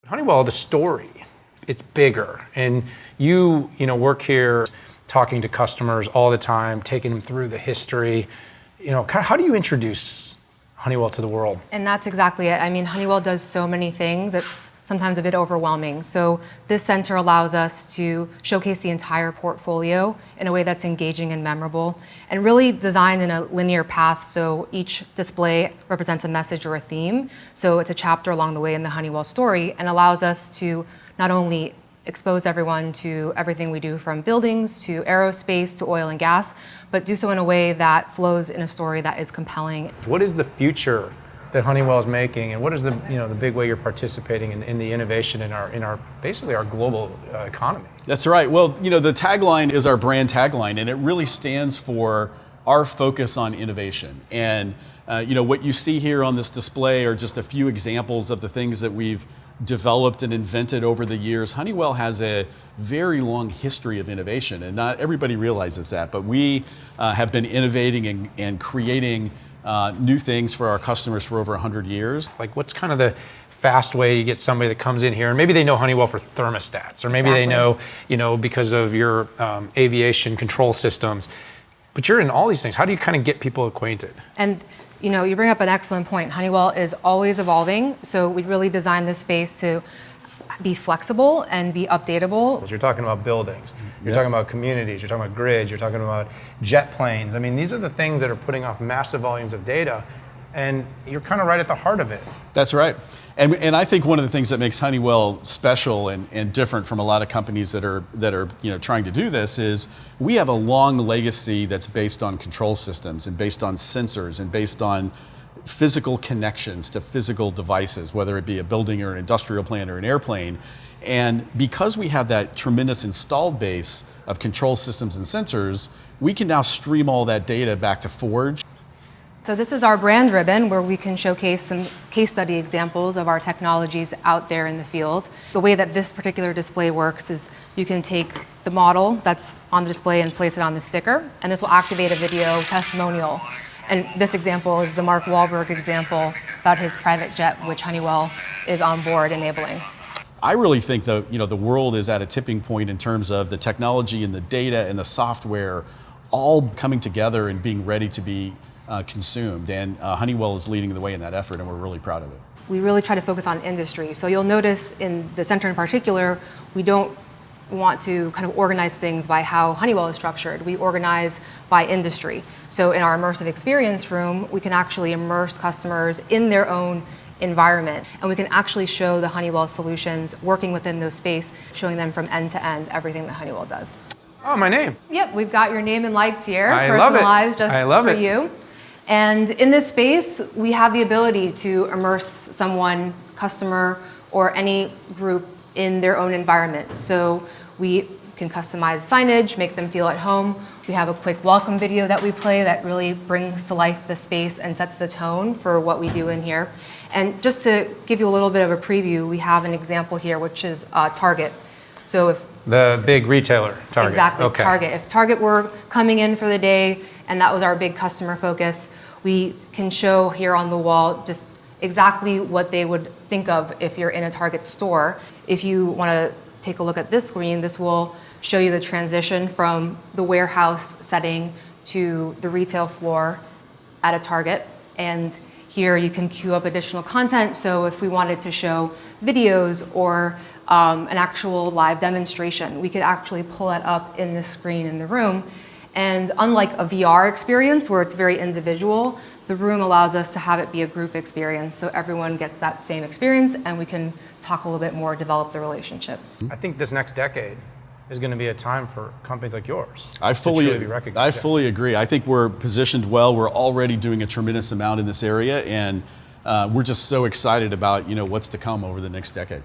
Honeywell, the story, it's bigger. And you work here talking to customers all the time, taking them through the history. How do you introduce Honeywell to the world? And that's exactly it. I mean, Honeywell does so many things, it's sometimes a bit overwhelming. So this center allows us to showcase the entire portfolio in a way that's engaging and memorable, and really designed in a linear path, so each display represents a message or a theme. So it's a chapter along the way in the Honeywell story, and allows us to not only expose everyone to everything we do from buildings to aerospace to oil and gas, but do so in a way that flows in a story that is compelling. What is the future that Honeywell is making, and what is the big way you're participating in the innovation in our basically our global economy? That's right. Well, the tagline is our brand tagline, and it really stands for our focus on innovation. And what you see here on this display are just a few examples of the things that we've developed and invented over the years. Honeywell has a very long history of innovation, and not everybody realizes that, but we have been innovating and creating new things for our customers for over 100 years. Like, what's kind of the fast way you get somebody that comes in here, and maybe they know Honeywell for thermostats, or maybe they know, because of your aviation control systems, but you're in all these things. How do you kind of get people acquainted? And you bring up an excellent point. Honeywell is always evolving, so we really designed this space to be flexible and be updatable. You're talking about buildings, you're talking about communities, you're talking about grids, you're talking about jet planes. I mean, these are the things that are putting off massive volumes of data, and you're kind of right at the heart of it. That's right. And I think one of the things that makes Honeywell special and different from a lot of companies that are trying to do this is we have a long legacy that's based on control systems and based on sensors and based on physical connections to physical devices, whether it be a building or an industrial plant or an airplane. And because we have that tremendous installed base of control systems and sensors, we can now stream all that data back to Forge. So this is our brand ribbon, where we can showcase some case study examples of our technologies out there in the field. The way that this particular display works is you can take the model that's on the display and place it on the sticker, and this will activate a video testimonial. And this example is the Mark Wahlberg example about his private jet, which Honeywell is on board enabling. I really think the world is at a tipping point in terms of the technology and the data and the software all coming together and being ready to be consumed, and Honeywell is leading the way in that effort, and we're really proud of it. We really try to focus on industry. So you'll notice in the center in particular, we don't want to kind of organize things by how Honeywell is structured. We organize by industry. So in our immersive experience room, we can actually immerse customers in their own environment, and we can actually show the Honeywell solutions working within those space, showing them from end to end everything that Honeywell does. Oh, my name. Yep, we've got your name and lights here, I love it. personalized just I love for it. you. And in this space, we have the ability to immerse someone, customer, or any group in their own environment. So we can customize signage, make them feel at home. We have a quick welcome video that we play that really brings to life the space and sets the tone for what we do in here. And just to give you a little bit of a preview, we have an example here, which is Target. So if the big retailer, Target. Exactly, okay. Target. If Target were coming in for the day and that was our big customer focus, we can show here on the wall just exactly what they would think of if you're in a Target store. If you want to take a look at this screen, this will show you the transition from the warehouse setting to the retail floor at a Target. And here you can queue up additional content. So if we wanted to show videos or an actual live demonstration, we could actually pull it up in the screen in the room. And unlike a VR experience where it's very individual, the room allows us to have it be a group experience, so everyone gets that same experience and we can talk a little bit more, develop the relationship. I think this next decade is going to be a time for companies like yours I to truly be recognized. I fully agree. I think we're positioned well. We're already doing a tremendous amount in this area, and we're just so excited about what's to come over the next decade.